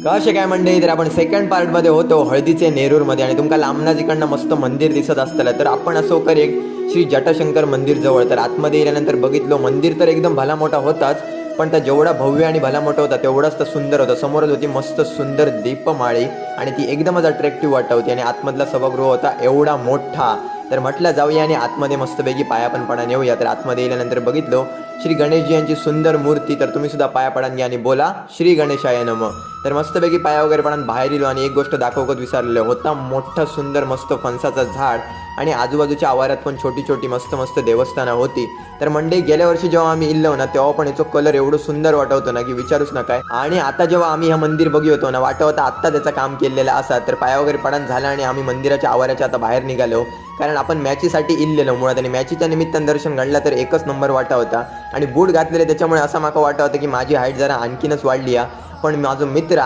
कसे काय मंडळी, तर आपण सेकंड पार्टमध्ये होतो हळदीचे नेरूरमध्ये आणि तुमका लांबनाच इकडनं मस्त मंदिर दिसत असतं. तर आपण असो कर एक श्री जटाशंकर मंदिर जवळ. तर आतमध्ये गेल्यानंतर बघितलो मंदिर तर एकदम भला मोठा होताच, पण त्या जेवढा भव्य आणि भला मोठा होता तेवढाच तर सुंदर होता. समोरच होती मस्त सुंदर दीपमाळी आणि ती एकदमच अट्रॅक्टिव्ह वाटत होती आणि आतमधला सभागृह होता एवढा मोठा. तर म्हटलं जाऊया आणि आतमध्ये मस्तपैकी पाया पण पडा नेऊया. तर आतमध्ये गेल्यानंतर बघितलो श्री गणेशजी यांची सुंदर मूर्ती. तर तुम्ही सुद्धा पाया पडान आणि बोला श्री गणेशाय नमः. तर मस्तपैकी पाया वगैरे पडान बाहेर इलो आणि एक गोष्ट दाखवत विसरलो होता, मोठं सुंदर मस्त फणसाचं झाड आणि आजूबाजूच्या आवारात पण छोटी छोटी मस्त मस्त देवस्थानं होती. तर मंडळी गेल्या वर्षी जेव्हा आम्ही इल्लो ना तेव्हा पण याचा कलर एवढं सुंदर वाटवतो ना की विचारूच नका. आणि आता जेव्हा आम्ही हा मंदिर बघितलो ना वाटत आत्ता त्याचं काम केलेलं असा. तर पाया वगैरे पडान झाला आणि आम्ही मंदिराच्या आवाराच्या आता बाहेर निघालो, कारण आपण मॅचीसाठी इल्लेलो मुळात आणि मॅचीच्या निमित्तानं दर्शन घडलं तर एकच नंबर वाटा होता. आणि बूट घातलेले त्याच्यामुळे असं माका वाटत होतं की माझी हाईट जरा आणखीनच वाढली आहे. पण माझा मित्र